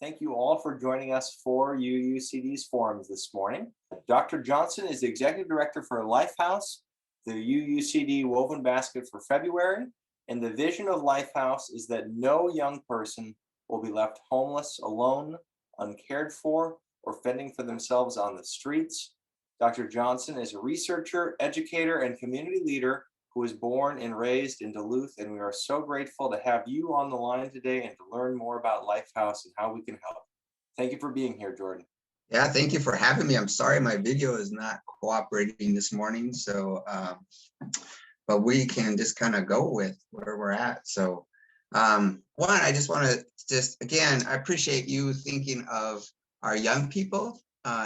Thank you all for joining us for UUCD's forums this morning. Dr. Johnson is the Executive Director for Lifehouse, the UUCD Woven Basket for February, and the vision of Lifehouse is that no young person will be left homeless, alone, uncared for, or fending for themselves on the streets. Dr. Johnson is a researcher, educator, and community leader who was born and raised in Duluth, and we are so grateful to have you on the line today and to learn more about Lifehouse and how we can help. Thank you for being here, Jordon. Yeah, thank you for having me. I'm sorry my video is not cooperating this morning, so but we can just kind of go with where we're at. So one, I just want to again, I appreciate you thinking of our young people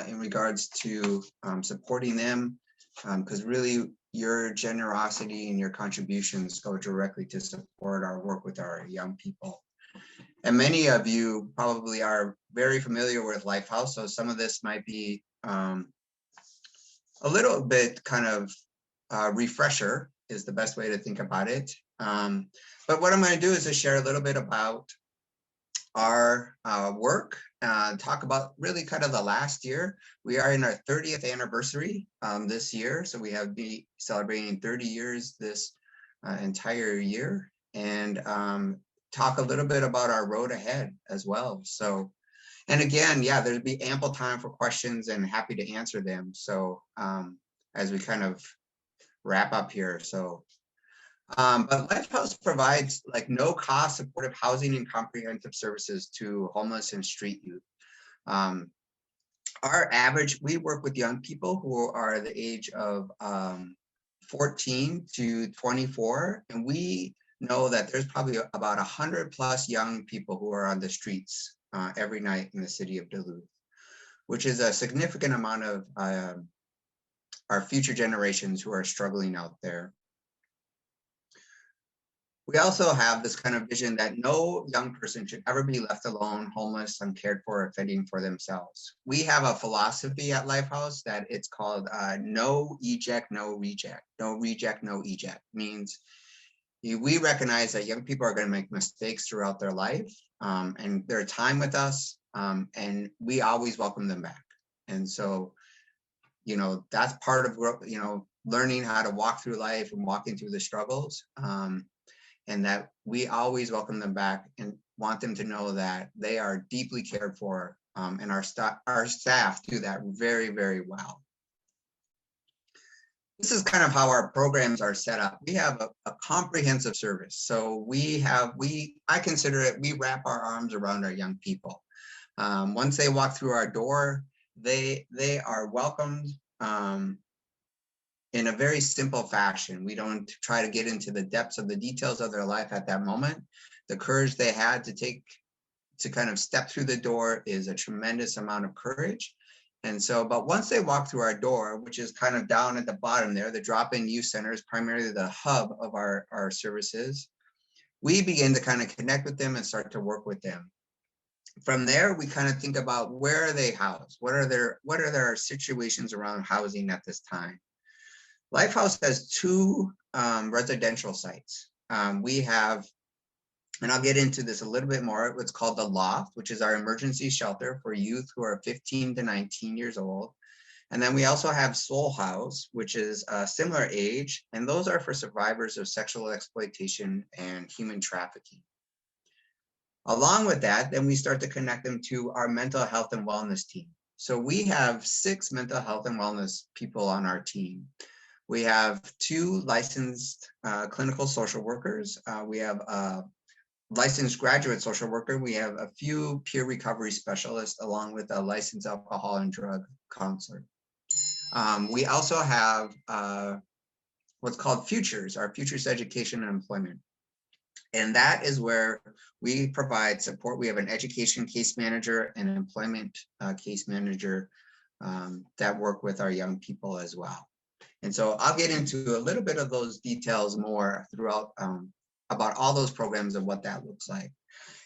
in regards to supporting them, because really your generosity and your contributions go directly to support our work with our young people. And many of you probably are very familiar with Lifehouse, so some of this might be a little bit kind of refresher is the best way to think about it. But what I'm going to do is just share a little bit about our work, talk about really kind of the last year. We are in our 30th anniversary this year, so we have been celebrating 30 years this entire year, and talk a little bit about our road ahead as well. So, and again, yeah, there'll be ample time for questions and happy to answer them. So as we kind of wrap up here. So, but Lifehouse provides like no cost supportive housing and comprehensive services to homeless and street youth. Our average, we work with young people who are the age of 14 to 24, and we know that there's probably about 100+ young people who are on the streets every night in the city of Duluth, which is a significant amount of our future generations who are struggling out there. We also have this kind of vision that no young person should ever be left alone, homeless, uncared for, or fending for themselves. We have a philosophy at Lifehouse that it's called no eject, no reject. No reject, no eject. Means we recognize that young people are going to make mistakes throughout their life and their time with us, and we always welcome them back. And so, you know, that's part of, you know, learning how to walk through life and walking through the struggles. And that we always welcome them back and want them to know that they are deeply cared for, and our staff do that very, very well. This is kind of how our programs are set up. We have a comprehensive service. So I consider it, we wrap our arms around our young people. Once they walk through our door, they are welcomed in a very simple fashion. We don't try to get into the depths of the details of their life at that moment. The courage they had to kind of step through the door is a tremendous amount of courage. And so, but once they walk through our door, which is kind of down at the bottom there, the drop-in youth center is primarily the hub of our services. We begin to kind of connect with them and start to work with them. From there, we kind of think about where are they housed? What are their situations around housing at this time? Lifehouse has two residential sites. We have, and I'll get into this a little bit more, what's called the Loft, which is our emergency shelter for youth who are 15 to 19 years old. And then we also have Soul House, which is a similar age, and those are for survivors of sexual exploitation and human trafficking. Along with that, then we start to connect them to our mental health and wellness team. So we have 6 mental health and wellness people on our team. We have 2 licensed clinical social workers. We have a licensed graduate social worker. We have a few peer recovery specialists, along with a licensed alcohol and drug counselor. We also have what's called Futures, our Futures Education and Employment. And that is where we provide support. We have an education case manager and an employment case manager that work with our young people as well. And so I'll get into a little bit of those details more throughout about all those programs and what that looks like.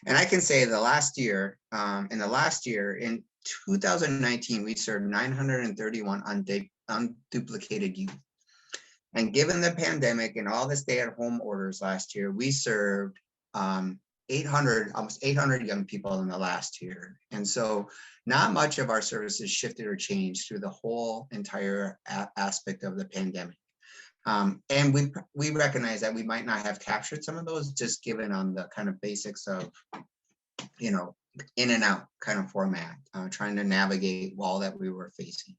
And I can say in 2019, we served 931 unduplicated youth. And given the pandemic and all the stay-at-home orders last year, we served almost 800 young people in the last year. And so not much of our services shifted or changed through the whole entire aspect of the pandemic. And we recognize that we might not have captured some of those just given on the kind of basics of, you know, in and out kind of format, trying to navigate all that we were facing.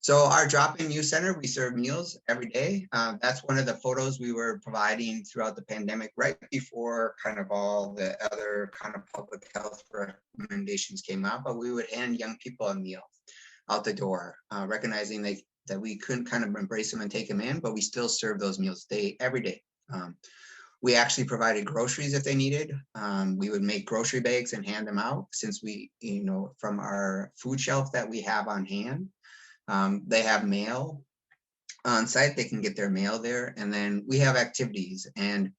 So our drop-in youth center, we serve meals every day. That's one of the photos we were providing throughout the pandemic, right before kind of all the other kind of public health recommendations came out, but we would hand young people a meal out the door, recognizing that we couldn't kind of embrace them and take them in, but we still serve those meals every day. We actually provided groceries if they needed. We would make grocery bags and hand them out since we, you know, from our food shelf that we have on hand. They have mail on site, they can get their mail there. And then we have activities, and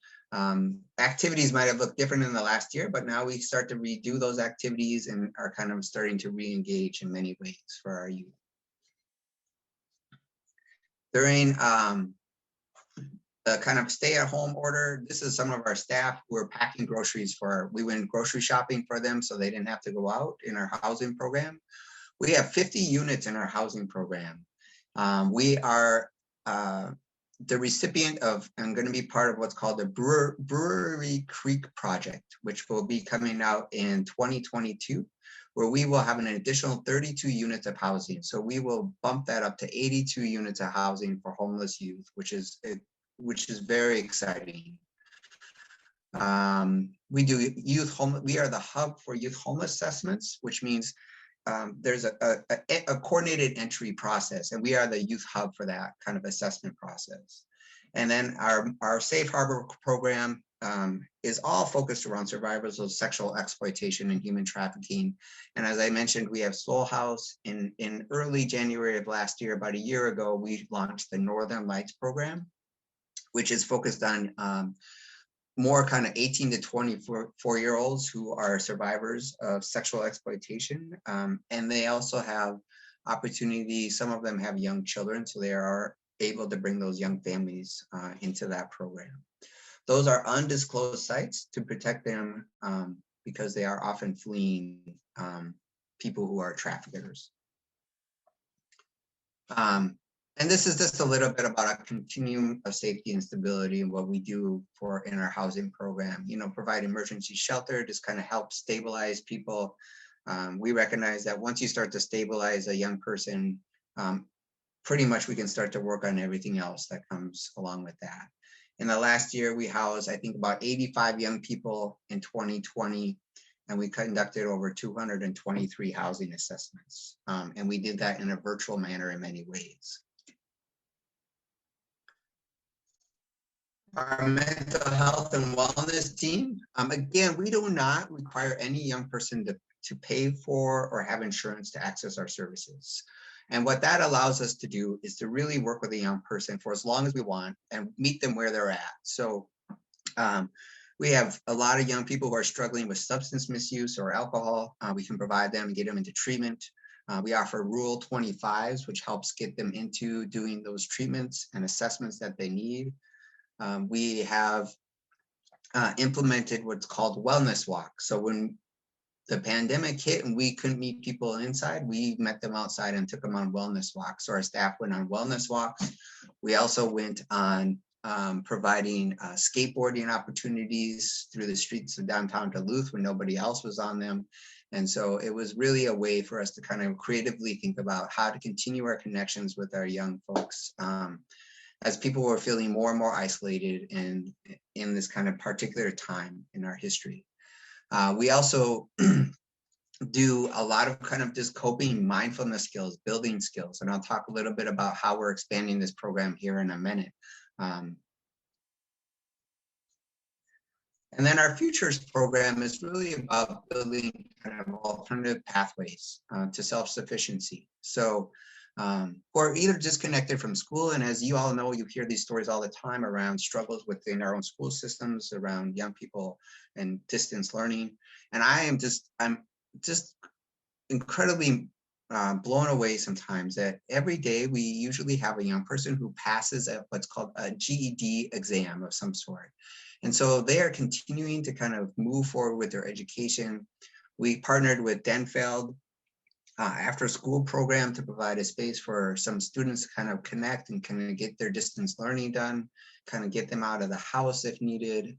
activities might have looked different in the last year, but now we start to redo those activities and are kind of starting to re-engage in many ways for our youth. During the kind of stay-at-home order, this is some of our staff who are packing groceries we went grocery shopping for them so they didn't have to go out in our housing program. We have 50 units in our housing program. We are the recipient of, and going to be part of what's called the Brewery Creek Project, which will be coming out in 2022, where we will have an additional 32 units of housing. So we will bump that up to 82 units of housing for homeless youth, which is very exciting. We do we are the hub for youth homeless assessments, which means there's a coordinated entry process, and we are the youth hub for that kind of assessment process. And then our Safe Harbor program is all focused around survivors of sexual exploitation and human trafficking. And as I mentioned, we have Soul House. In early January of last year, about a year ago, we launched the Northern Lights program, which is focused on more kind of 18 to 24-year-olds who are survivors of sexual exploitation. And they also have opportunity, some of them have young children, so they are able to bring those young families into that program. Those are undisclosed sites to protect them because they are often fleeing people who are traffickers. And this is just a little bit about a continuum of safety and stability and what we do in our housing program. You know, provide emergency shelter, just kind of help stabilize people. We recognize that once you start to stabilize a young person, pretty much we can start to work on everything else that comes along with that. In the last year, we housed, I think, about 85 young people in 2020, and we conducted over 223 housing assessments. And we did that in a virtual manner in many ways. Our mental health and wellness team, again, we do not require any young person to pay for or have insurance to access our services. And what that allows us to do is to really work with a young person for as long as we want and meet them where they're at. So we have a lot of young people who are struggling with substance misuse or alcohol. We can provide them and get them into treatment. We offer Rule 25s, which helps get them into doing those treatments and assessments that they need. We have implemented what's called wellness walks. So when the pandemic hit and we couldn't meet people inside, we met them outside and took them on wellness walks. So our staff went on wellness walks. We also went on providing skateboarding opportunities through the streets of downtown Duluth when nobody else was on them. And so it was really a way for us to kind of creatively think about how to continue our connections with our young folks as people were feeling more and more isolated in this kind of particular time in our history. We also do a lot of kind of just coping mindfulness skills, building skills. And I'll talk a little bit about how we're expanding this program here in a minute. And then our futures program is really about building kind of alternative pathways to self-sufficiency. So who are either disconnected from school, and as you all know, you hear these stories all the time around struggles within our own school systems, around young people and distance learning. And I'm just incredibly blown away sometimes that every day we usually have a young person who passes what's called a GED exam of some sort. And so they are continuing to kind of move forward with their education. We partnered with Denfeld after school program to provide a space for some students to kind of connect and kind of get their distance learning done, kind of get them out of the house if needed.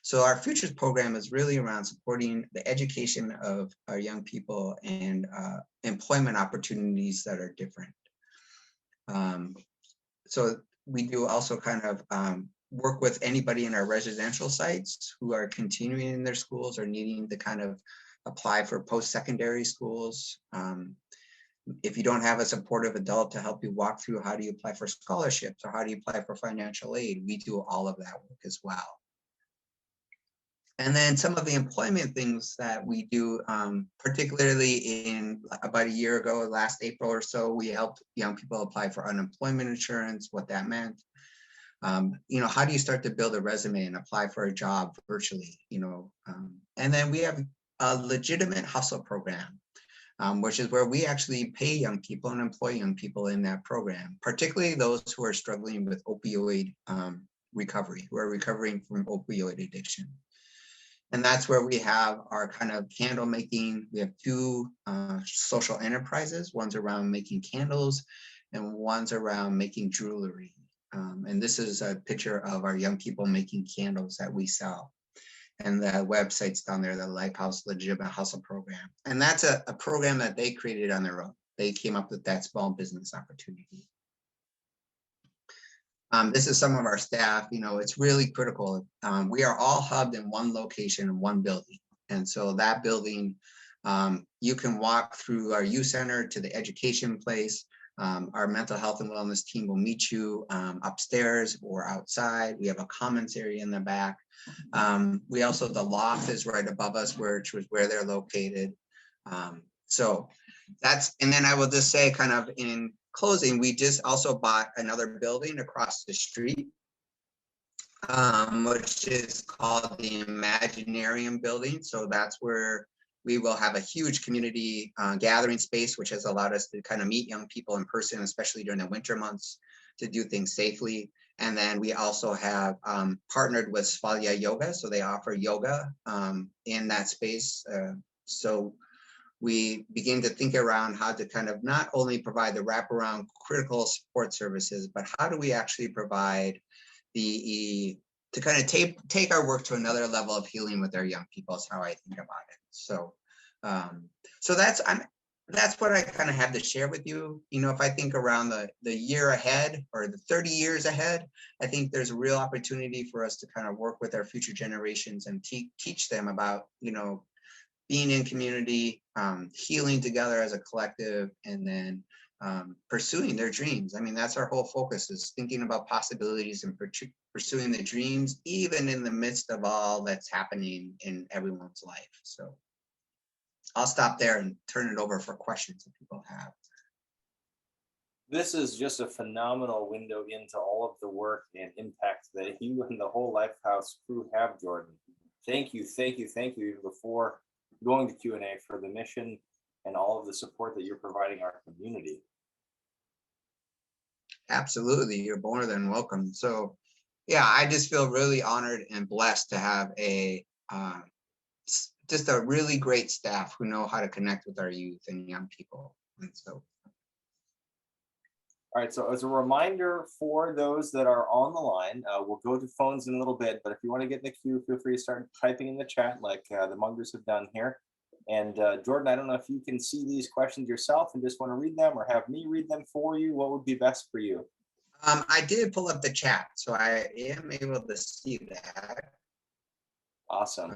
So our futures program is really around supporting the education of our young people and employment opportunities that are different. So we do also kind of work with anybody in our residential sites who are continuing in their schools or needing to kind of apply for post-secondary schools. If you don't have a supportive adult to help you walk through how do you apply for scholarships or how do you apply for financial aid, we do all of that work as well. And then some of the employment things that we do, particularly in about a year ago, last April or so, we helped young people apply for unemployment insurance, what that meant. You know, how do you start to build a resume and apply for a job virtually, you know? And then we have a legitimate hustle program, which is where we actually pay young people and employ young people in that program, particularly those who are struggling with opioid recovery, who are recovering from opioid addiction. And that's where we have our kind of candle making. We have two social enterprises. One's around making candles and one's around making jewelry. And this is a picture of our young people making candles that we sell. And the website's down there, the Lifehouse Legitimate Hustle Program. And that's a program that they created on their own. They came up with that small business opportunity. This is some of our staff. You know, it's really critical. We are all hubbed in one location, in one building. And so that building, you can walk through our youth center to the education place. Our mental health and wellness team will meet you upstairs or outside. We have a commons area in the back. We also, the loft is right above us, which was where they're located. So that's, and then I will just say kind of in closing, we just also bought another building across the street, which is called the Imaginarium building. So that's where we will have a huge community gathering space, which has allowed us to kind of meet young people in person, especially during the winter months, to do things safely. And then we also have partnered with Svalya Yoga. So they offer yoga in that space. So we begin to think around how to kind of not only provide the wraparound critical support services, but how do we actually provide to kind of take our work to another level of healing with our young people is how I think about it. So, so that's what I kind of have to share with you. You know, if I think around the year ahead or the 30 years ahead, I think there's a real opportunity for us to kind of work with our future generations and teach them about, you know, being in community, healing together as a collective, and then pursuing their dreams. I mean, that's our whole focus, is thinking about possibilities and pursuing the dreams, even in the midst of all that's happening in everyone's life. So I'll stop there and turn it over for questions that people have. This is just a phenomenal window into all of the work and impact that you and the whole Lifehouse crew have, Jordon. Thank you, thank you, thank you, even before going to Q&A, for the mission and all of the support that you're providing our community. Absolutely, you're more than welcome. So yeah, I just feel really honored and blessed to have just a really great staff who know how to connect with our youth and young people. And so, all right, so as a reminder for those that are on the line, we'll go to phones in a little bit, but if you want to get in the queue, feel free to start typing in the chat like the Mungers have done here. And Jordon, I don't know if you can see these questions yourself and just want to read them, or have me read them for you. What would be best for you? I did pull up the chat, so I am able to see that. Awesome.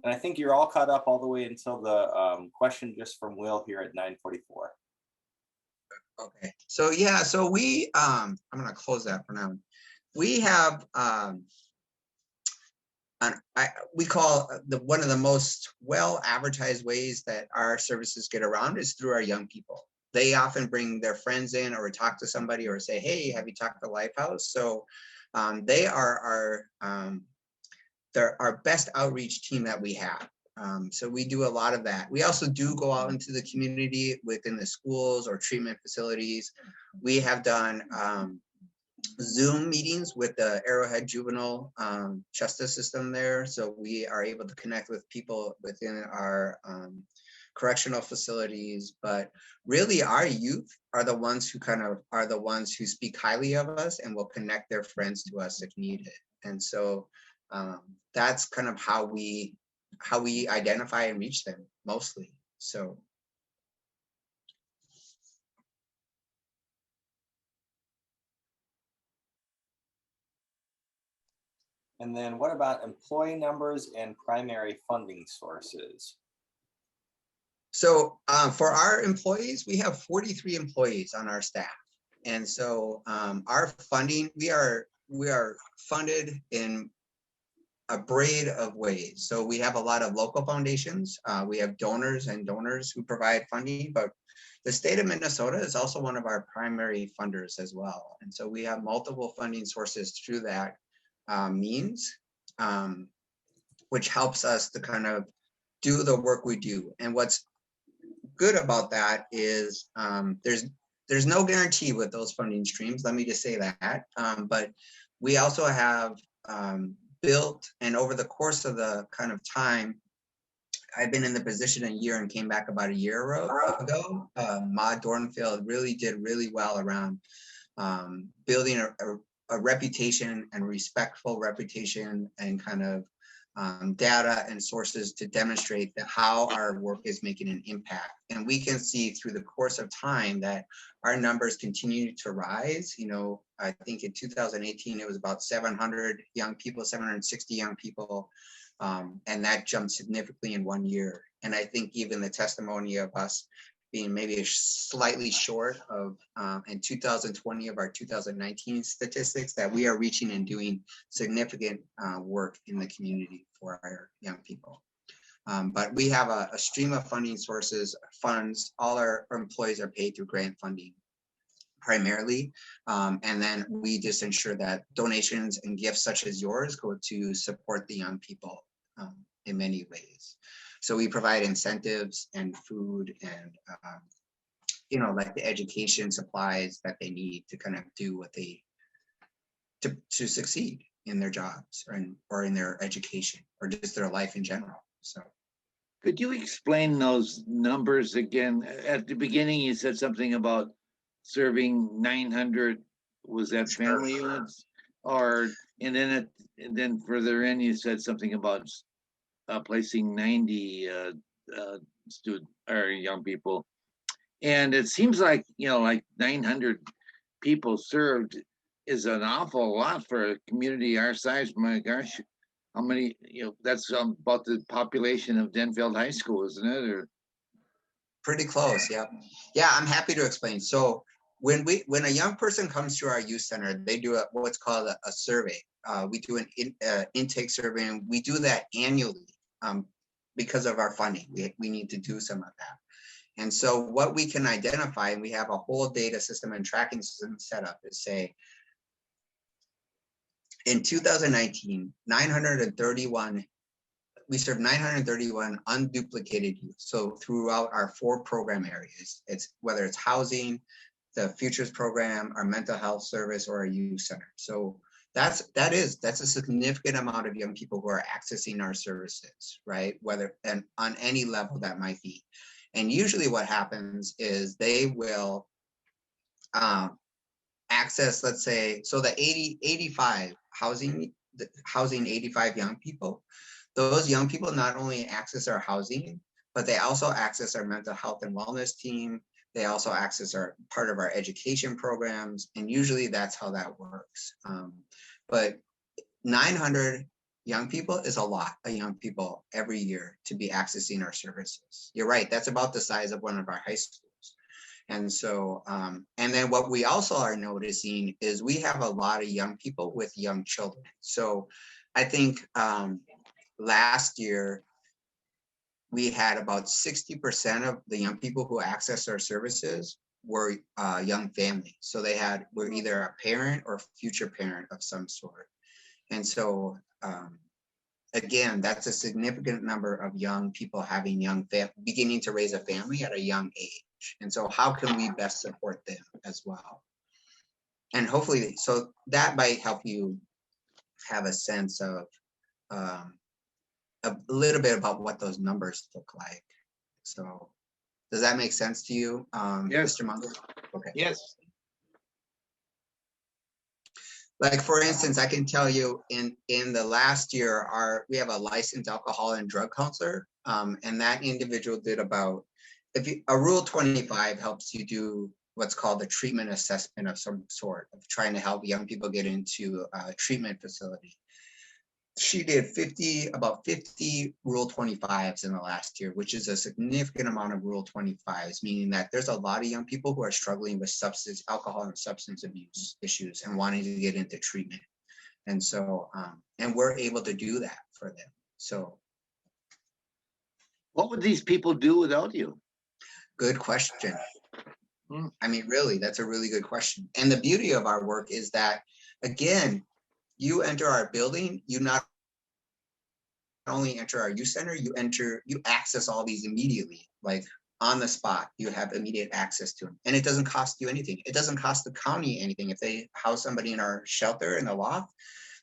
And I think you're all caught up all the way until the question just from Will here at 9:44. Okay, so yeah, so we, I'm gonna close that for now. We have, we call one of the most well advertised ways that our services get around is through our young people. They often bring their friends in or talk to somebody or say, hey, have you talked to Lifehouse? So they are they're our best outreach team that we have. So we do a lot of that. We also do go out into the community within the schools or treatment facilities. We have done Zoom meetings with the Arrowhead Juvenile Justice System there. So we are able to connect with people within our correctional facilities, but really our youth are the ones who speak highly of us and will connect their friends to us if needed. And so that's kind of how we identify and reach them mostly. So. And then what about employee numbers and primary funding sources? So for our employees, we have 43 employees on our staff. And so our funding, we are funded in a braid of ways. So we have a lot of local foundations. We have donors who provide funding, but the state of Minnesota is also one of our primary funders as well. And so we have multiple funding sources through that means, which helps us to kind of do the work we do. And what's good about that is there's no guarantee with those funding streams. Let me just say that. But we also have built, and over the course of the kind of time, I've been in the position a year and came back about a year ago. Maud Dornfield really did really well around building a reputation and respectful reputation and kind of data and sources to demonstrate that how our work is making an impact. And we can see through the course of time that our numbers continue to rise. You know, I think in 2018, it was about 700 young people, 760 young people. And that jumped significantly in 1 year. And I think even the testimony of us being maybe slightly short of in 2020 of our 2019 statistics, that we are reaching and doing significant work in the community for our young people. But we have a stream of funding sources, funds. All our employees are paid through grant funding primarily. And then we just ensure that donations and gifts such as yours go to support the young people in many ways. So we provide incentives and food and, you know, like the education supplies that they need to kind of do what they, to succeed in their jobs or in their education or just their life in general. So. Could you explain those numbers again? At the beginning, you said something about serving 900, was that family units? Or, and then further in, you said something about placing 90 student or young people. And it seems like, you know, like 900 people served is an awful lot for a community our size. My gosh, how many, you know, that's about the population of Denfeld High School, isn't it? Or pretty close, yeah. Yeah, I'm happy to explain. So when a young person comes to our youth center, they do what's called a survey. We do an intake survey, and we do that annually because of our funding. We need to do some of that. And so what we can identify, and we have a whole data system and tracking system set up, is say, in 2019, 931, we served 931 unduplicated youth. So throughout our 4 program areas, it's whether it's housing, the futures program, our mental health service, or our youth center. So that's a significant amount of young people who are accessing our services, right? Whether and on any level that might be. And usually what happens is they will access, let's say, so the 85 housing 85 young people, those young people not only access our housing, but they also access our mental health and wellness team. They also access our part of our education programs. And usually that's how that works. But 900 young people is a lot of young people every year to be accessing our services. You're right, that's about the size of one of our high schools. And so, and then what we also are noticing is we have a lot of young people with young children. So I think last year, we had about 60% of the young people who access our services were young families. So were either a parent or future parent of some sort. And so, again, that's a significant number of young people having beginning to raise a family at a young age. And so how can we best support them as well? and hopefully, so that might help you have a sense of a little bit about what those numbers look like. So does that make sense to you, Yes. Mr. Munger? Okay. Yes. Like, for instance, I can tell you in the last year, we have a licensed alcohol and drug counselor, and that individual did about, a Rule 25 helps you do what's called a treatment assessment of some sort, of trying to help young people get into a treatment facility. She did about 50 Rule 25s in the last year, which is a significant amount of Rule 25s, meaning that there's a lot of young people who are struggling with alcohol and substance abuse issues and wanting to get into treatment. And so, and we're able to do that for them. So. What would these people do without you? Good question. I mean, really, that's a really good question. And the beauty of our work is that, again, you enter our building, you not only enter our youth center, you access all these immediately, like on the spot. You have immediate access to them, and it doesn't cost you anything. It doesn't cost the county anything. If they house somebody in our shelter in the loft,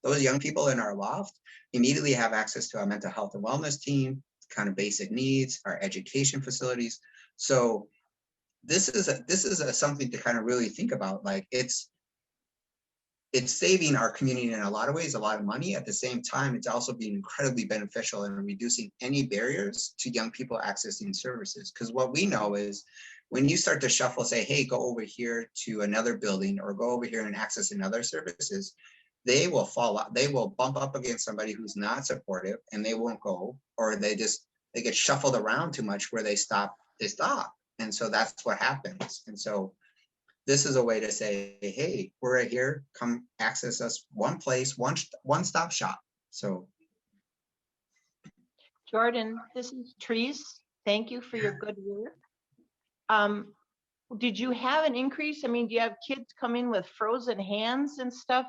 those young people in our loft immediately have access to our mental health and wellness team, kind of basic needs, our education facilities. So this is something to kind of really think about. Like, it's saving our community in a lot of ways, a lot of money. At the same time, it's also being incredibly beneficial in reducing any barriers to young people accessing services. Because what we know is when you start to shuffle, say, hey, go over here to another building or go over here and access another services, they will fall out. They will bump up against somebody who's not supportive and they won't go, or they get shuffled around too much where they stop. And so that's what happens. And so this is a way to say, hey, we're right here, come access us one place, one-stop shop. So. Jordan, this is Therese. Thank you for your good work. Did you have an increase? I mean, do you have kids come in with frozen hands and stuff?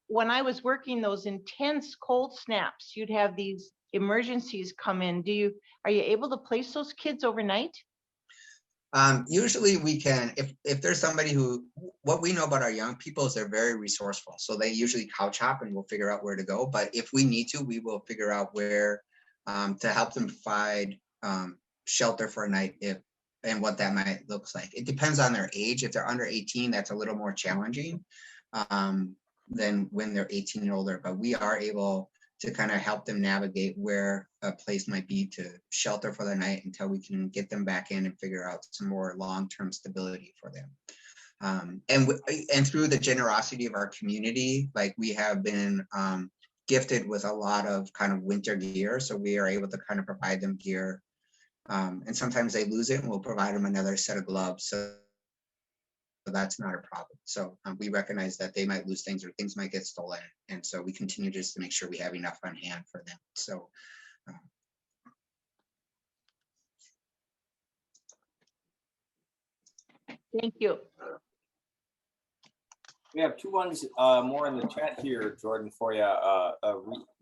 When I was working those intense cold snaps, you'd have these emergencies come in. Are you able to place those kids overnight? Usually we can, if there's somebody what we know about our young people is they're very resourceful. So they usually couch hop and we'll figure out where to go. But if we need to, we will figure out where to help them provide shelter for a night and what that might look like. It depends on their age. If they're under 18, that's a little more challenging than when they're 18 and older. But we are able to kind of help them navigate where a place might be to shelter for the night until we can get them back in and figure out some more long-term stability for them. And through the generosity of our community, like we have been gifted with a lot of kind of winter gear. So we are able to kind of provide them gear. And sometimes they lose it and we'll provide them another set of gloves. So that's not a problem. So we recognize that they might lose things or things might get stolen. And so we continue just to make sure we have enough on hand for them. So. Thank you. We have two ones more in the chat here, Jordan, for you.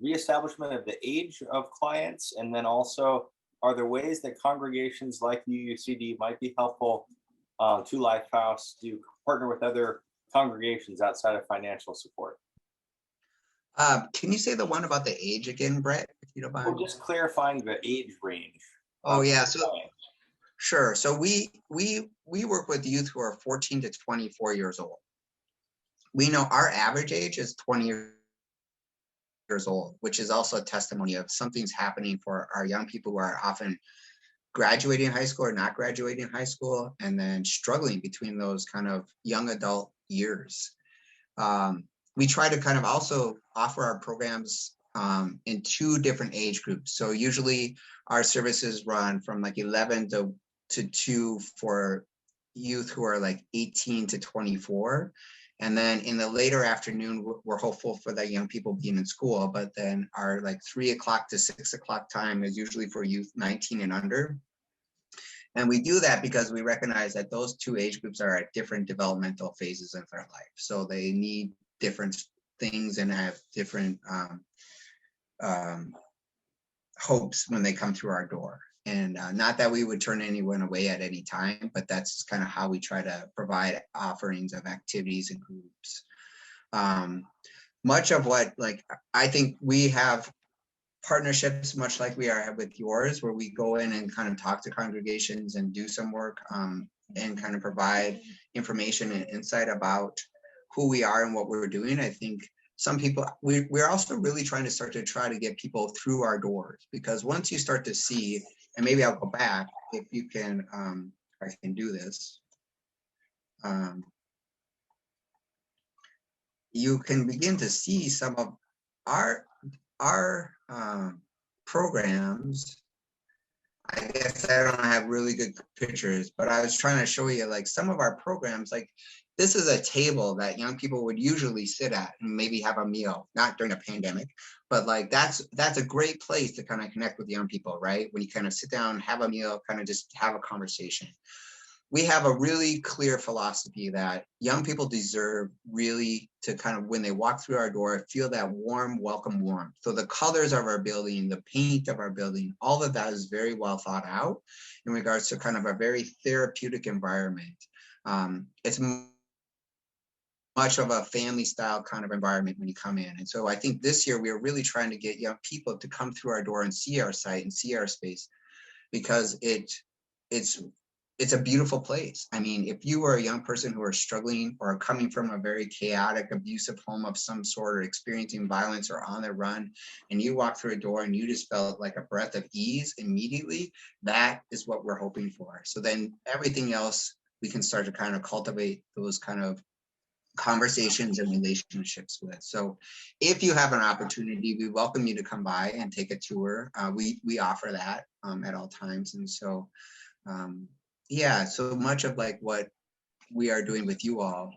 Reestablishment of the age of clients, and then also, are there ways that congregations like UUCD might be helpful to Lifehouse to partner with other congregations outside of financial support? Can you say the one about the age again, Brett, if you don't mind? Well, just clarifying the age range. Oh yeah, so sure. So we work with youth who are 14 to 24 years old. We know our average age is 20 years old, which is also a testimony of something's happening for our young people who are often graduating high school or not graduating high school, and then struggling between those kind of young adult years. We try to kind of also offer our programs in two different age groups. So usually our services run from like 11 to 2 for youth who are like 18 to 24. And then in the later afternoon, we're hopeful for the young people being in school, but then our like 3 o'clock to 6 o'clock time is usually for youth 19 and under. And we do that because we recognize that those two age groups are at different developmental phases of their life. So they need different things and have different hopes when they come through our door. And not that we would turn anyone away at any time, but that's kind of how we try to provide offerings of activities and groups. Much of what, like, I think we have partnerships much like we are with yours, where we go in and kind of talk to congregations and do some work and kind of provide information and insight about who we are and what we're doing. I think some people, we're also really trying to get people through our doors, because once you start to see, and maybe I'll go back if you can, I can do this. You can begin to see some of our programs. I guess I don't have really good pictures, but I was trying to show you like some of our programs. Like, this is a table that young people would usually sit at and maybe have a meal, not during a pandemic, but like that's a great place to kind of connect with young people, right? When you kind of sit down, have a meal, kind of just have a conversation. We have a really clear philosophy that young people deserve really to kind of, when they walk through our door, feel that warm, welcome warmth. So the colors of our building, the paint of our building, all of that is very well thought out in regards to kind of a very therapeutic environment. It's much of a family style kind of environment when you come in. And so I think this year we are really trying to get young people to come through our door and see our site and see our space, because it's a beautiful place. I mean, if you are a young person who are struggling or coming from a very chaotic, abusive home of some sort, or experiencing violence or on the run, and you walk through a door and you just felt like a breath of ease immediately, that is what we're hoping for. So then everything else, we can start to kind of cultivate those kind of conversations and relationships with. So if you have an opportunity, we welcome you to come by and take a tour. We offer that at all times. And so, yeah, so much of like what we are doing with you all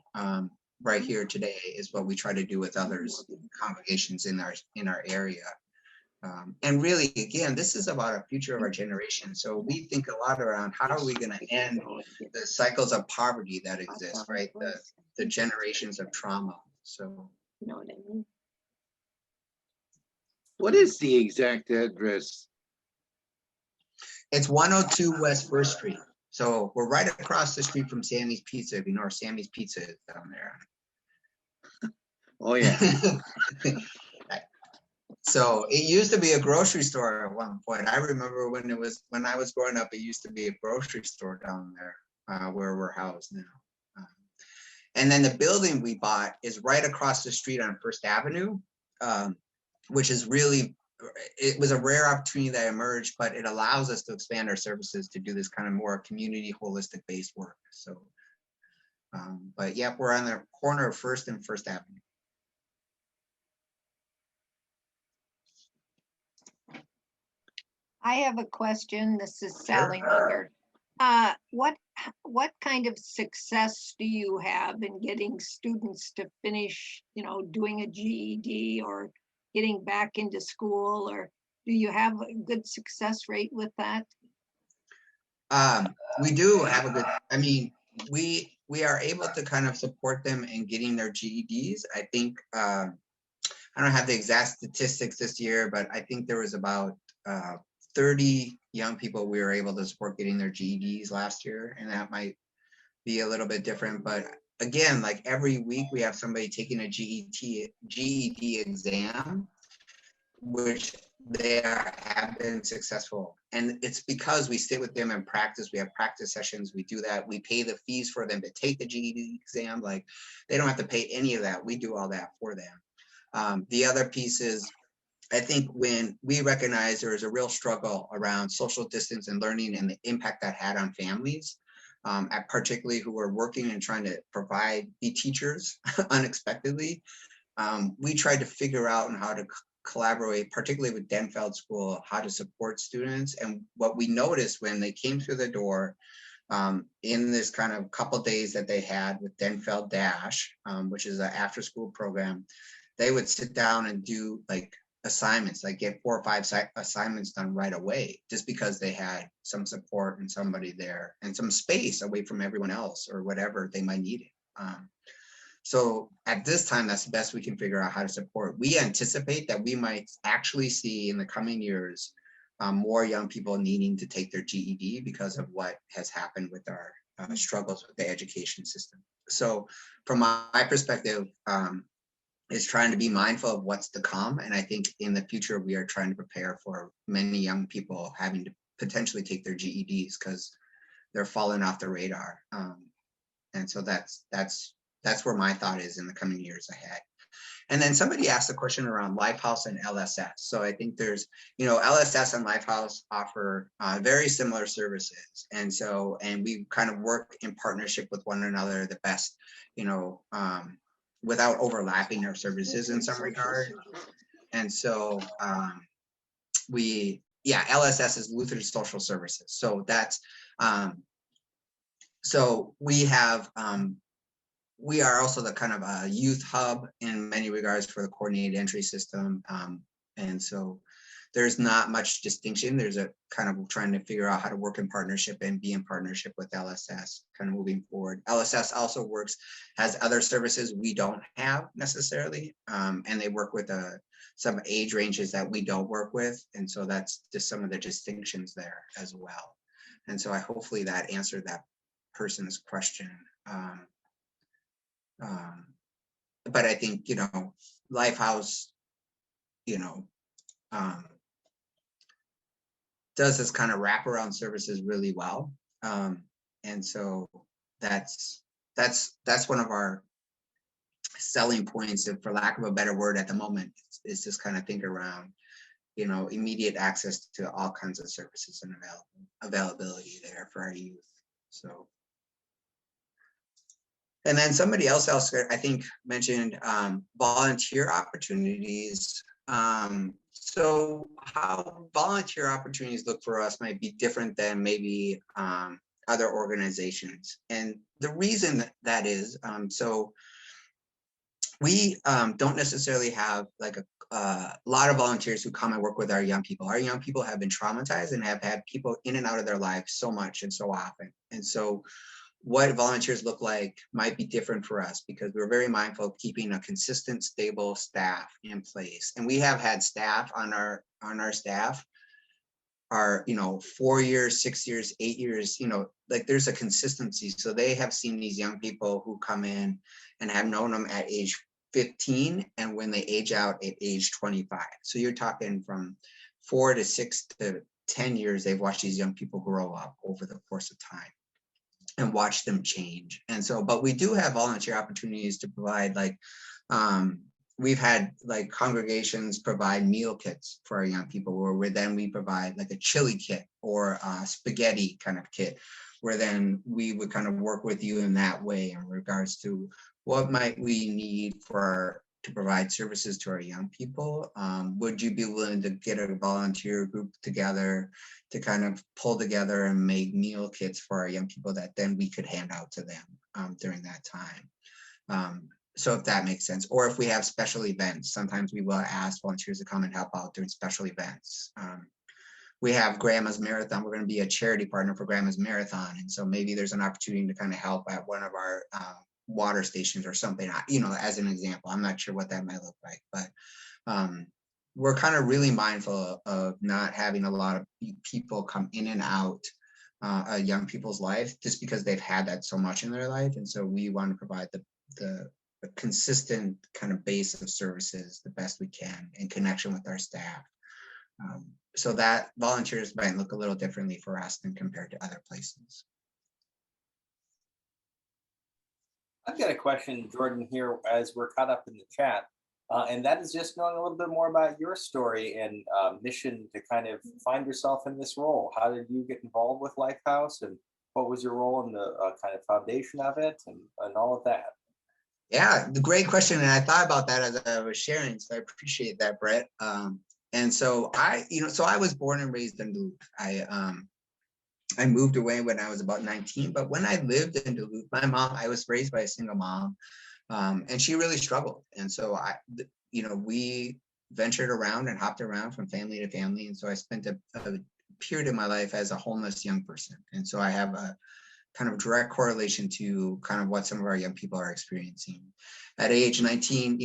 right here today is what we try to do with others, congregations in our area. And really, again, this is about a future of our generation. So we think a lot around how are we going to end the cycles of poverty that exist, right? The generations of trauma. So, You know what I mean? What is the exact address? it's 102 West First Street. So we're right across the street from Sammy's Pizza. If you know where Sammy's Pizza is down there. Oh, yeah. So it used to be a grocery store at one point. I remember when I was growing up, it used to be a grocery store down there where we're housed now. And then the building we bought is right across the street on First Avenue, which is really, it was a rare opportunity that emerged, but it allows us to expand our services to do this kind of more community holistic based work. So, but yeah, we're on the corner of First and First Avenue. I have a question. This is Sure. Sally Munger. What kind of success do you have in getting students to finish, doing a GED or getting back into school, or do you have a good success rate with that? We do have a good, I mean, we are able to kind of support them in getting their GEDs. I think, I don't have the exact statistics this year, but I think there was about 30 young people we were able to support getting their GEDs last year, and that might be a little bit different. But again, like every week we have somebody taking a GED exam, which have been successful. And it's because we sit with them and practice. We have practice sessions. We do that. We pay the fees for them to take the GED exam. Like, they don't have to pay any of that. We do all that for them. The other piece is, I think when we recognize there is a real struggle around social distance and learning and the impact that had on families, particularly who were working and trying to be teachers unexpectedly, we tried to figure out how to collaborate, particularly with Denfeld School, how to support students. And what we noticed when they came through the door in this kind of couple days that they had with Denfeld Dash, which is an after school program, they would sit down and do like assignments, like get 4 or 5 assignments done right away, just because they had some support and somebody there and some space away from everyone else or whatever they might need it. So at this time, that's the best we can figure out how to support. We anticipate that we might actually see in the coming years more young people needing to take their GED because of what has happened with our struggles with the education system. So from my perspective, is trying to be mindful of what's to come. And I think in the future, we are trying to prepare for many young people having to potentially take their GEDs because they're falling off the radar. And so that's where my thought is in the coming years ahead. And then somebody asked a question around Lifehouse and LSS. So I think there's, LSS and Lifehouse offer very similar services. And we kind of work in partnership with one another the best, without overlapping our services in some regard. And so LSS is Lutheran Social Services. So that's, so we have, we are also the kind of a youth hub in many regards for the coordinated entry system. And so there's not much distinction. There's a kind of trying to figure out how to work in partnership and be in partnership with LSS kind of moving forward. LSS also has other services we don't have necessarily. And they work with some age ranges that we don't work with. And so that's just some of the distinctions there as well. And so hopefully that answered that person's question. But I think, Lifehouse, does this kind of wraparound services really well. And so that's one of our selling points, and for lack of a better word at the moment, is just kind of think around, immediate access to all kinds of services and availability there for our youth. So. And then somebody else, I think, mentioned volunteer opportunities. So how volunteer opportunities look for us might be different than maybe other organizations. And the reason that is, so we don't necessarily have like a lot of volunteers who come and work with our young people. Our young people have been traumatized and have had people in and out of their lives so much and so often. And so what volunteers look like might be different for us because we're very mindful of keeping a consistent, stable staff in place. And we have had staff on our staff are, 4 years, 6 years, 8 years, like there's a consistency. So they have seen these young people who come in and have known them at age 15 and when they age out at age 25. So you're talking from 4 to 6 to 10 years, they've watched these young people grow up over the course of time and watch them change. And so, but we do have volunteer opportunities to provide, like, we've had like congregations provide meal kits for our young people, where we provide like a chili kit or a spaghetti kind of kit, where then we would kind of work with you in that way in regards to what might we need to provide services to our young people. Would you be willing to get a volunteer group together to kind of pull together and make meal kits for our young people that then we could hand out to them during that time? So if that makes sense, or if we have special events, sometimes we will ask volunteers to come and help out during special events. We have Grandma's Marathon. We're going to be a charity partner for Grandma's Marathon. And so maybe there's an opportunity to kind of help at one of our water stations or something, as an example. I'm not sure what that might look like, but we're kind of really mindful of not having a lot of people come in and out young people's life just because they've had that so much in their life. And so we want to provide the consistent kind of base of services the best we can in connection with our staff. So that volunteers might look a little differently for us than compared to other places. I've got a question, Jordan, here as we're caught up in the chat, and that is just knowing a little bit more about your story and mission to kind of find yourself in this role. How did you get involved with Lifehouse, and what was your role in the kind of foundation of it, and all of that? Yeah, the great question, and I thought about that as I was sharing, so I appreciate that, Brett. And so I was born and raised in Duluth. I moved away when I was about 19, but when I lived in Duluth, I was raised by a single mom, and she really struggled. And so we ventured around and hopped around from family to family. And so I spent a period of my life as a homeless young person. And so I have a kind of direct correlation to kind of what some of our young people are experiencing. At age 19,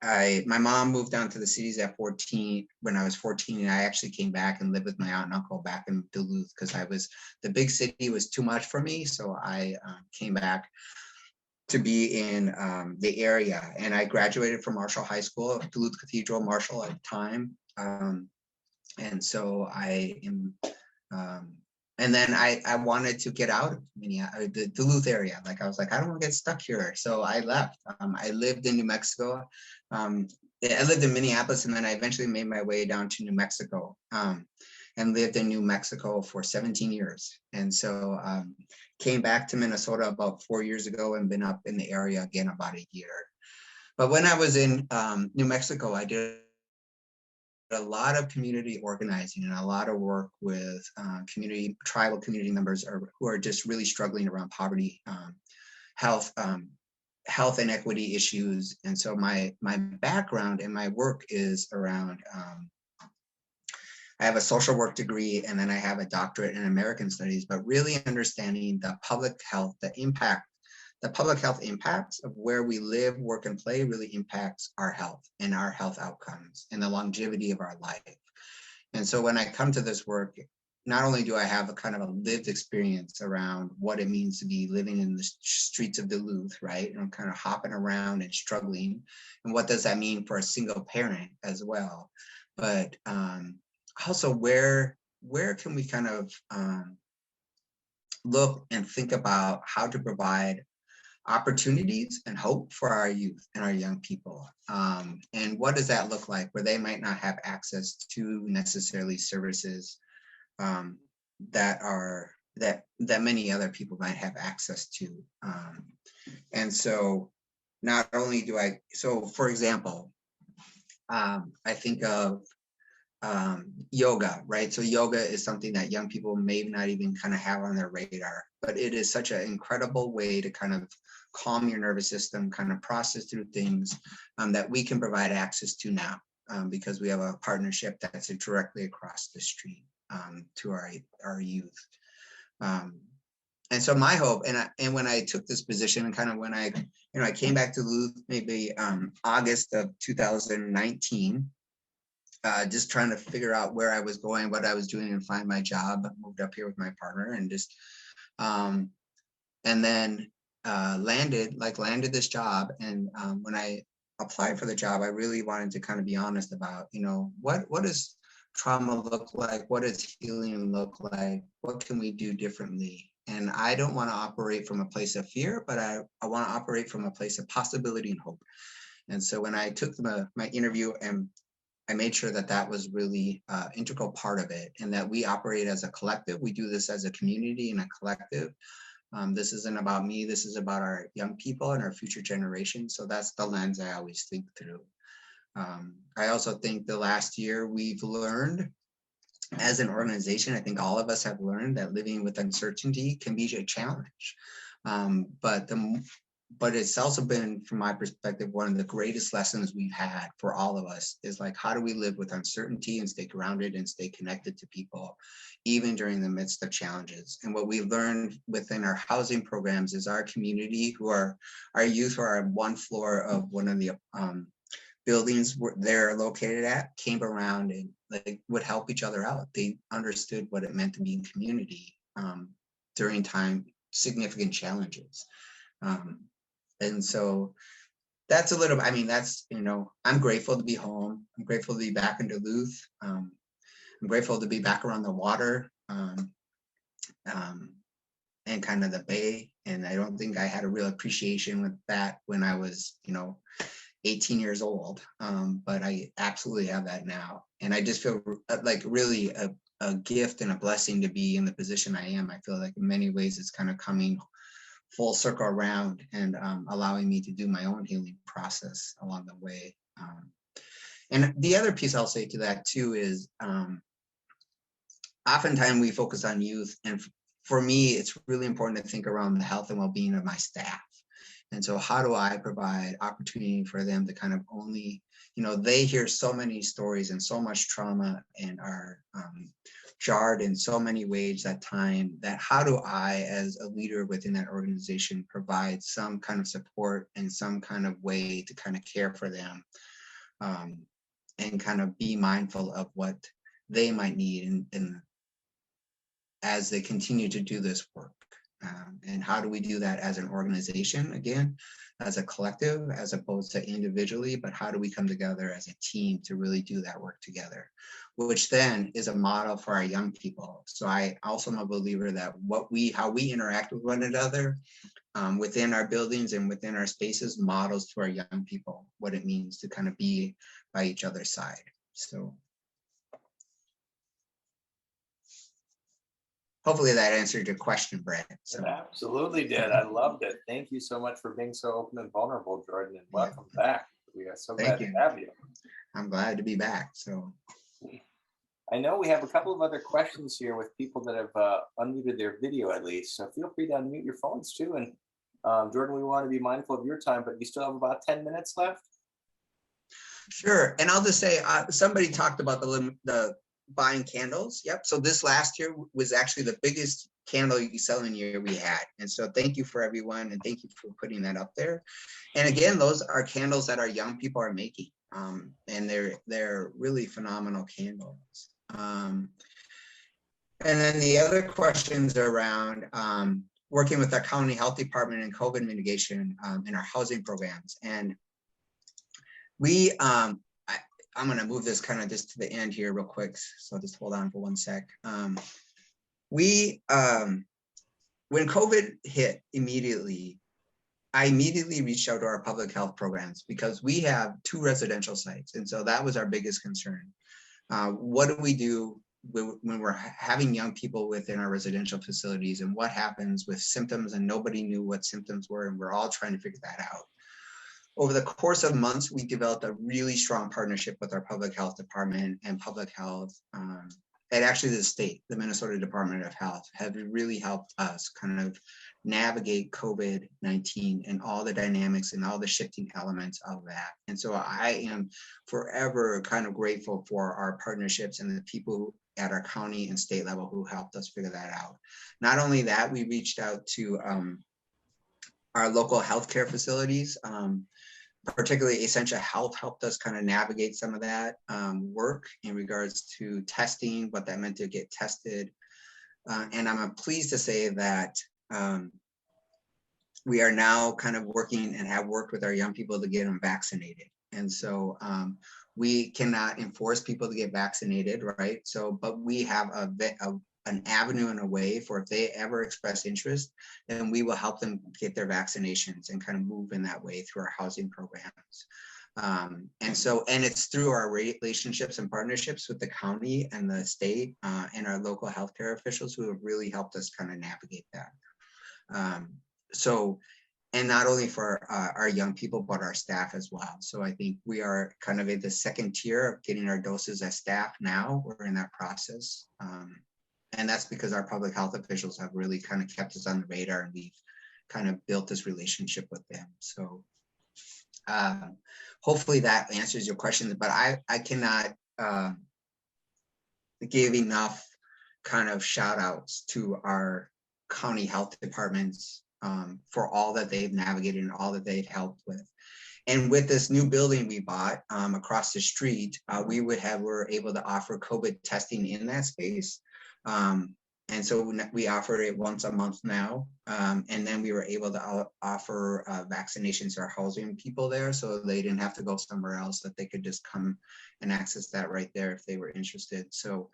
my mom moved down to the cities at 14 when I was 14, and I actually came back and lived with my aunt and uncle back in Duluth because the big city was too much for me. So I came back to be in the area, and I graduated from Marshall High School, Duluth Cathedral Marshall at the time. And so I am, and then I wanted to get out of the Duluth area. Like I was like, I don't want to get stuck here. So I left. I lived in New Mexico. I lived in Minneapolis, and then I eventually made my way down to New Mexico, and lived in New Mexico for 17 years. And so came back to Minnesota about 4 years ago and been up in the area again about a year. But when I was in New Mexico, I did a lot of community organizing and a lot of work with tribal community members who are just really struggling around poverty, health inequity issues. And so my background and my work is around, I have a social work degree, and then I have a doctorate in American Studies, but really understanding the public health, the public health impacts of where we live, work, and play really impacts our health and our health outcomes and the longevity of our life. And so when I come to this work, not only do I have a kind of a lived experience around what it means to be living in the streets of Duluth, right? And I'm kind of hopping around and struggling. And what does that mean for a single parent as well? But also where can we kind of look and think about how to provide opportunities and hope for our youth and our young people. And what does that look like where they might not have access to necessarily services that many other people might have access to. And so not only so for example, I think of yoga, right? So yoga is something that young people may not even kind of have on their radar, but it is such an incredible way to kind of calm your nervous system, kind of process through things that we can provide access to now because we have a partnership that's directly across the street to our youth. And so my hope, and when I took this position, and kind of when I came back to Duluth maybe August of 2019, just trying to figure out where I was going, what I was doing, and find my job. I moved up here with my partner, and just and then landed this job. And when I applied for the job, I really wanted to kind of be honest about, what does trauma look like? What does healing look like? What can we do differently? And I don't want to operate from a place of fear, but I want to operate from a place of possibility and hope. And so when I took my interview, and I made sure that was really integral part of it, and that we operate as a collective. We do this as a community and a collective. This isn't about me. This is about our young people and our future generations. So that's the lens I always think through. I also think the last year we've learned as an organization, I think all of us have learned that living with uncertainty can be a challenge. But it's also been, from my perspective, one of the greatest lessons we've had for all of us is like, how do we live with uncertainty and stay grounded and stay connected to people, even during the midst of challenges? And what we learned within our housing programs is our community, our youth who are on one floor of one of the buildings where they're located at, came around and would help each other out. They understood what it meant to be in community during significant challenges. And so that's I'm grateful to be home. I'm grateful to be back in Duluth. I'm grateful to be back around the water and kind of the bay. And I don't think I had a real appreciation with that when I was, 18 years old. But I absolutely have that now. And I just feel like really a gift and a blessing to be in the position I am. I feel like in many ways it's kind of coming full circle around and allowing me to do my own healing process along the way. And the other piece I'll say to that too is oftentimes we focus on youth, and for me, it's really important to think around the health and well-being of my staff. And so how do I provide opportunity for them to kind of only, they hear so many stories and so much trauma and are jarred in so many ways at time, that how do I, as a leader within that organization, provide some kind of support and some kind of way to kind of care for them and kind of be mindful of what they might need in as they continue to do this work. And how do we do that as an organization, again, as a collective, as opposed to individually, but how do we come together as a team to really do that work together, which then is a model for our young people. So I also am a believer that how we interact with one another within our buildings and within our spaces models to our young people what it means to kind of be by each other's side. So hopefully that answered your question, Brett. So. It absolutely did. I loved it. Thank you so much for being so open and vulnerable, Jordon, and welcome back. We are so glad to have you. I'm glad to be back. So I know we have a couple of other questions here with people that have unmuted their video at least. So feel free to unmute your phones too. And Jordon, we want to be mindful of your time, but you still have about 10 minutes left. Sure. And I'll just say, somebody talked about the buying candles. Yep. So this last year was actually the biggest candle selling year we had. And so thank you for everyone. And thank you for putting that up there. And again, those are candles that our young people are making. And they're really phenomenal candles. And then the other questions around working with our county health department and COVID mitigation in our housing programs. And we, I'm going to move this kind of just to the end here real quick. So just hold on for 1 sec. When COVID hit immediately, I immediately reached out to our public health programs because we have 2 residential sites. And so that was our biggest concern. What do we do when we're having young people within our residential facilities, and what happens with symptoms, and nobody knew what symptoms were, and we're all trying to figure that out. Over the course of months, we developed a really strong partnership with our public health department and public health, and actually the state, the Minnesota Department of Health, have really helped us kind of navigate COVID-19 and all the dynamics and all the shifting elements of that. And so I am forever kind of grateful for our partnerships and the people at our county and state level who helped us figure that out. Not only that, we reached out to our local healthcare facilities, particularly Essential Health helped us kind of navigate some of that work in regards to testing, what that meant to get tested. And I'm pleased to say that we are now kind of working and have worked with our young people to get them vaccinated. And so we cannot enforce people to get vaccinated, right? So, but we have an avenue and a way for if they ever express interest, then we will help them get their vaccinations and kind of move in that way through our housing programs. And it's through our relationships and partnerships with the county and the state and our local healthcare officials who have really helped us kind of navigate that. And not only for our young people, but our staff as well. So I think we are kind of in the second tier of getting our doses as staff now. We're in that process. And that's because our public health officials have really kind of kept us on the radar, and we've kind of built this relationship with them. So hopefully that answers your questions, but I cannot give enough kind of shout outs to our county health departments for all that they've navigated and all that they've helped with. And with this new building we bought across the street, we're able to offer COVID testing in that space. And so we offer it once a month now. And then we were able to offer vaccinations to our housing people there, so they didn't have to go somewhere else, that they could just come and access that right there if they were interested. So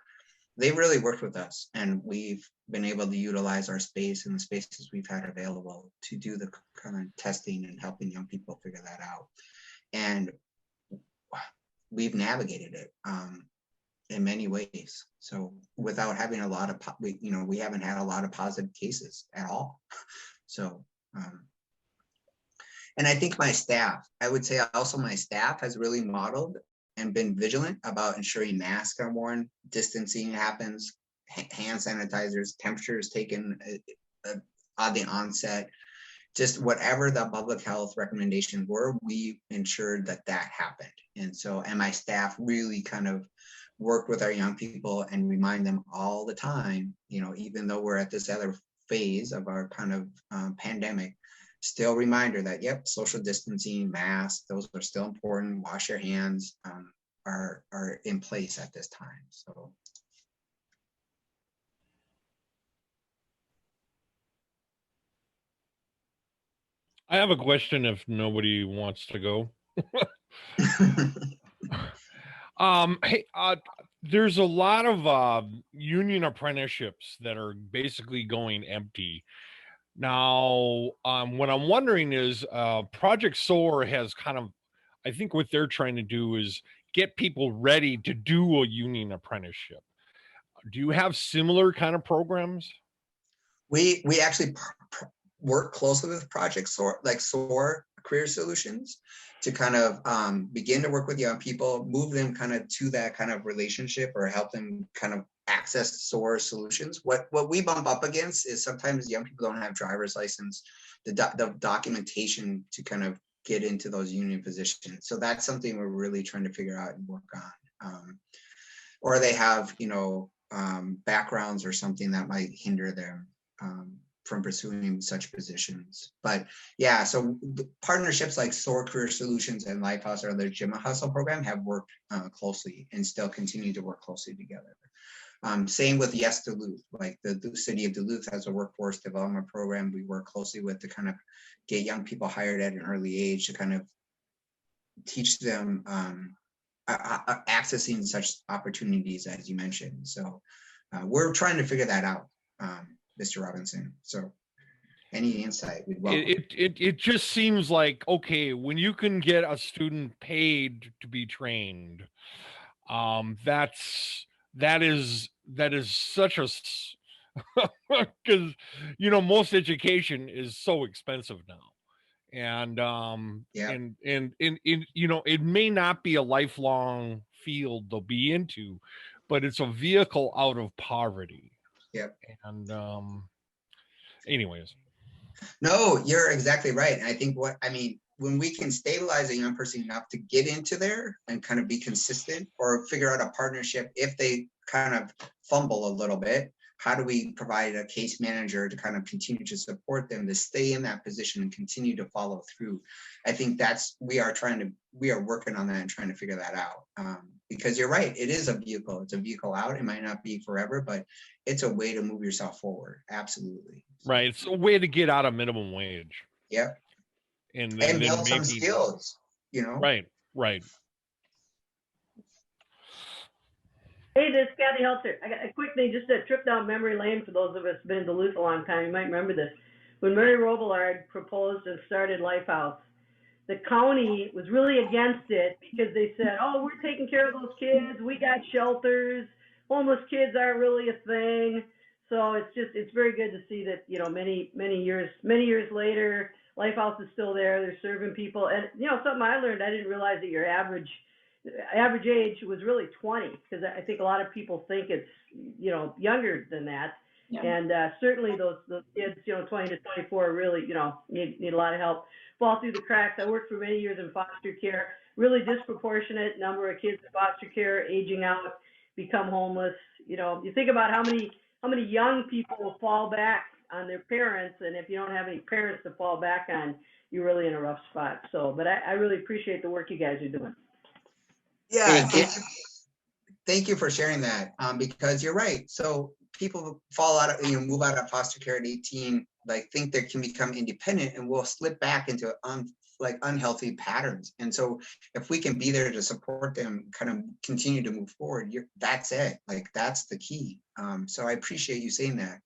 they really worked with us, and we've been able to utilize our space and the spaces we've had available to do the kind of testing and helping young people figure that out. And we've navigated it in many ways. So without having a lot of, we haven't had a lot of positive cases at all. So, and I think my staff, I would say also my staff has really modeled and been vigilant about ensuring masks are worn, distancing happens, hand sanitizers, temperatures taken on the onset, just whatever the public health recommendations were, we ensured that happened. And so, and my staff really kind of worked with our young people and remind them all the time, even though we're at this other phase of our kind of pandemic, still reminder that, yep, social distancing, masks, those are still important. Wash your hands are in place at this time. So. I have a question if nobody wants to go. Hey, there's a lot of union apprenticeships that are basically going empty. Now, what I'm wondering is Project SOAR has kind of, I think what they're trying to do is get people ready to do a union apprenticeship. Do you have similar kind of programs? We actually work closely with Project SOAR, like SOAR Career Solutions, to kind of begin to work with young people, move them kind of to that kind of relationship, or help them kind of access SOAR solutions. What we bump up against is sometimes young people don't have driver's license, the documentation to kind of get into those union positions. So that's something we're really trying to figure out and work on. Or they have, backgrounds or something that might hinder them from pursuing such positions. But yeah, so partnerships like SOAR Career Solutions and Lifehouse or the Gym Hustle program have worked closely and still continue to work closely together. Same with Yes Duluth, like the city of Duluth has a workforce development program we work closely with to kind of get young people hired at an early age to kind of teach them accessing such opportunities as you mentioned. So we're trying to figure that out, Mr. Robinson. So any insight we'd welcome. It just seems like, okay, when you can get a student paid to be trained, that is such a because most education is so expensive now. And Yeah. and it may not be a lifelong field they'll be into, but it's a vehicle out of poverty. Yep. And anyways, no, you're exactly right. And I think when we can stabilize a young person enough to get into there and kind of be consistent, or figure out a partnership if they kind of fumble a little bit, how do we provide a case manager to kind of continue to support them to stay in that position and continue to follow through? I think we are working on that and trying to figure that out. Because you're right, it is a vehicle. It's a vehicle out. It might not be forever, but it's a way to move yourself forward. Absolutely. Right. It's a way to get out of minimum wage. Yep. And build some skills, Right. Hey, this is Kathy Helter. I got a quick thing, just a trip down memory lane for those of us who've been in Duluth a long time. You might remember this. When Mary Robillard proposed and started Lifehouse, the county was really against it because they said, oh, we're taking care of those kids. We got shelters. Homeless kids aren't really a thing. So it's very good to see that, many years later, Lifehouse is still there. They're serving people. And, something I learned, I didn't realize that your average age was really 20, because I think a lot of people think it's, younger than that. Yeah. And certainly those kids, 20 to 24 really, need a lot of help, fall through the cracks. I worked for many years in foster care, really disproportionate number of kids in foster care aging out, become homeless. You think about how many young people will fall back on their parents, and if you don't have any parents to fall back on, you're really in a rough spot. So, but I really appreciate the work you guys are doing. Yeah, thank you for sharing that, because you're right. So people fall out of, move out of foster care at 18, think they can become independent, and will slip back into unhealthy patterns. And so if we can be there to support them, kind of continue to move forward, that's it. That's the key. So I appreciate you saying that.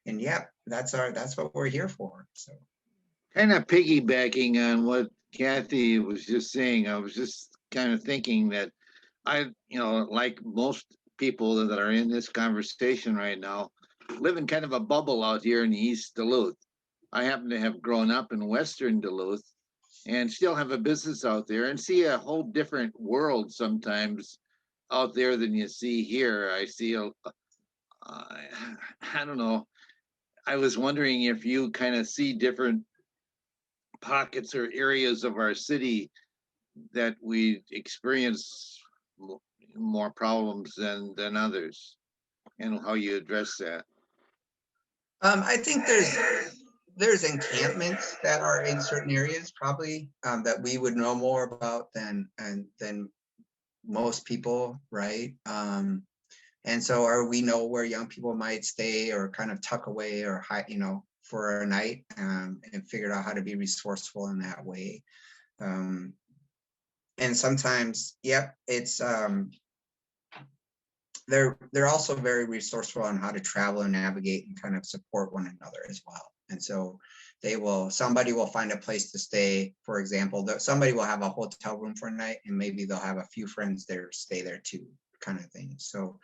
And yeah, that's what we're here for. So kind of piggybacking on what Kathy was just saying, I was just kind of thinking that like most people that are in this conversation right now, live in kind of a bubble out here in East Duluth. I happen to have grown up in Western Duluth and still have a business out there and see a whole different world sometimes out there than you see here. I see I don't know. I was wondering if you kind of see different pockets or areas of our city that we experience more problems than others, and how you address that. I think there's encampments that are in certain areas probably that we would know more about than most people, right? And so, or we know where young people might stay or kind of tuck away or hide, you know, for a night, and figured out how to be resourceful in that way. And sometimes, yep, it's they're also very resourceful on how to travel and navigate and kind of support one another as well. And so somebody will find a place to stay. For example, somebody will have a hotel room for a night, and maybe they'll have a few friends there stay there too, kind of thing. So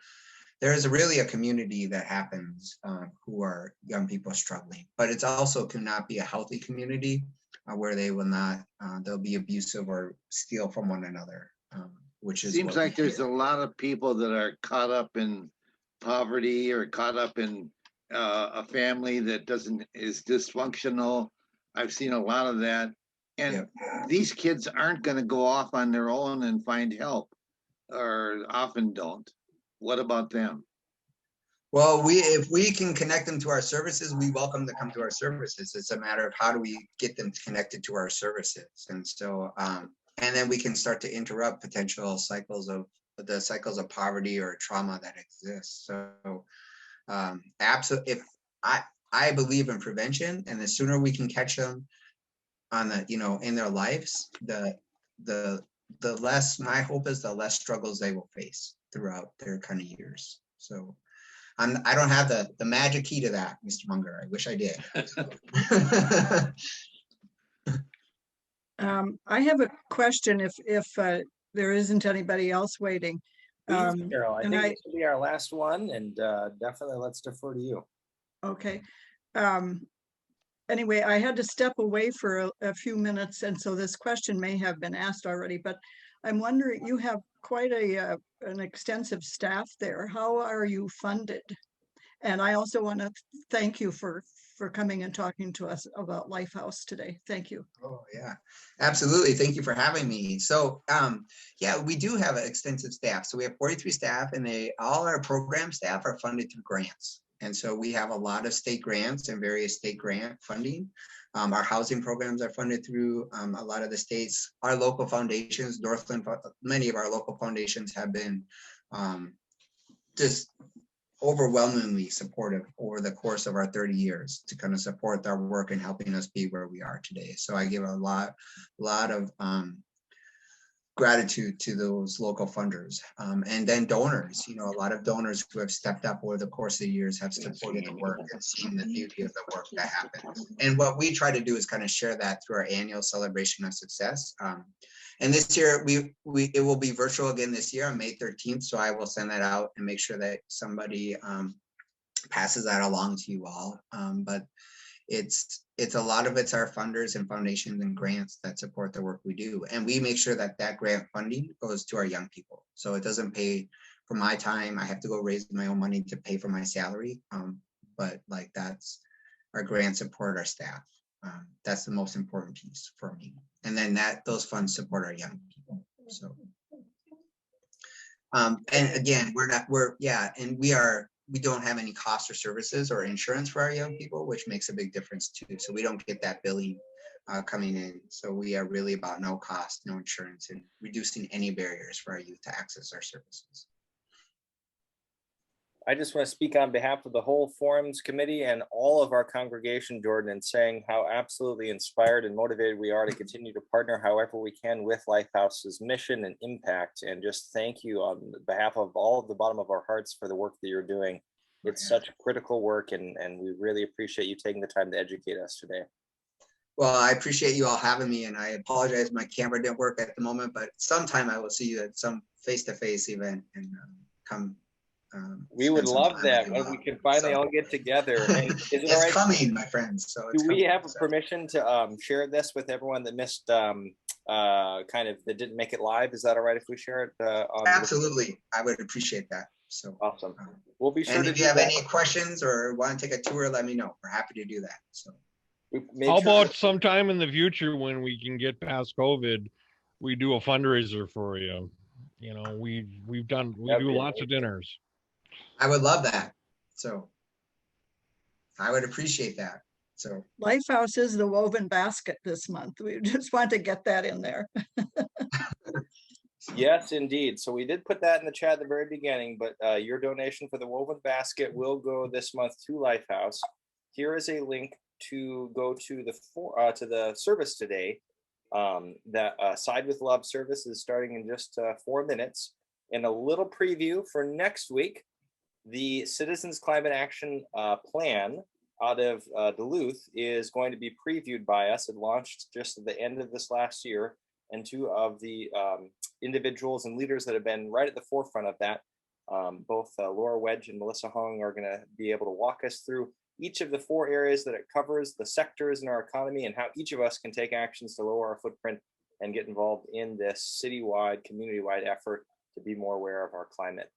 there's really a community that happens who are young people struggling, but it's also cannot be a healthy community where they will not, they'll be abusive or steal from one another, which is Seems like there's a lot of people that are caught up in poverty or caught up in a family that is dysfunctional. I've seen a lot of that. And these kids aren't going to go off on their own and find help, or often don't. What about them? Well, if we can connect them to our services, we welcome them to come to our services. It's a matter of how do we get them connected to our services. And so, and then we can start to interrupt potential cycles of poverty or trauma that exists. So absolutely, if I believe in prevention, and the sooner we can catch them on the, you know, in their lives, the less, my hope is the less struggles they will face throughout their kind of years. So I don't have the magic key to that, Mr. Munger. I wish I did. I have a question if there isn't anybody else waiting. Please, Carol, I and think this will be our last one, and definitely let's defer to you. Okay. Anyway, I had to step away for a few minutes, and so this question may have been asked already, but I'm wondering, you have quite an extensive staff there. How are you funded? And I also want to thank you for coming and talking to us about Lifehouse today. Thank you. Oh yeah, absolutely. Thank you for having me. So yeah, we do have an extensive staff. So we have 43 staff, and all our program staff are funded through grants. And so we have a lot of state grants and various state grant funding. Our housing programs are funded through a lot of the states. Our local foundations, Northland, many of our local foundations have been just overwhelmingly supportive over the course of our 30 years to kind of support our work and helping us be where we are today. So I give a lot of gratitude to those local funders, and then donors. You know, a lot of donors who have stepped up over the course of the years have supported the work and seen the beauty of the work that happens. And what we try to do is kind of share that through our annual celebration of success. And this year, it will be virtual again this year on May 13th. So I will send that out and make sure that somebody passes that along to you all. But it's a lot of it's our funders and foundations and grants that support the work we do. And we make sure that grant funding goes to our young people. So it doesn't pay for my time. I have to go raise my own money to pay for my salary. But like that's our grant support our staff. That's the most important piece for me. And then those funds support our young people. So, and again, we don't have any cost or services or insurance for our young people, which makes a big difference too. So we don't get that billing coming in. So we are really about no cost, no insurance, and reducing any barriers for our youth to access our services. I just want to speak on behalf of the whole Forums Committee and all of our congregation, Jordan, and saying how absolutely inspired and motivated we are to continue to partner however we can with Lifehouse's mission and impact. And just thank you on behalf of all of the bottom of our hearts for the work that you're doing. It's such critical work, and we really appreciate you taking the time to educate us today. Well, I appreciate you all having me, and I apologize my camera didn't work at the moment, but sometime I will see you at some face-to-face event and come. We would love that when we can finally all get together. And is it it's coming, my friends. So do we have permission to share this with everyone that missed that didn't make it live? Is that all right if we share it? Absolutely, I would appreciate that. So awesome. We'll be sure. And if you have any questions or want to take a tour, let me know. We're happy to do that. So how about sometime in the future when we can get past COVID, we do a fundraiser for you? You know, we do lots of dinners. I would love that. So I would appreciate that. So Lifehouse is the woven basket this month. We just want to get that in there. Yes, indeed. So we did put that in the chat at the very beginning, but your donation for the woven basket will go this month to Lifehouse. Here is a link to go to the service today. That Side with Love service is starting in just 4 minutes. And a little preview for next week, the Citizens Climate Action Plan out of Duluth is going to be previewed by us. It launched just at the end of this last year, and two of the individuals and leaders that have been right at the forefront of that, both Laura Wedge and Melissa Hong, are going to be able to walk us through each of the 4 areas that it covers, the sectors in our economy, and how each of us can take actions to lower our footprint and get involved in this citywide, community-wide effort to be more aware of our climate.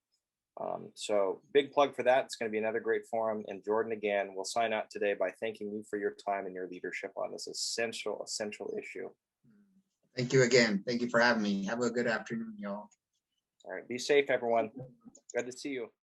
So big plug for that. It's going to be another great forum. And Jordon, again, will sign out today by thanking you for your time and your leadership on this essential issue. thank you again. Thank you for having me. Have a good afternoon, y'all. All right, be safe, everyone. Good to see you.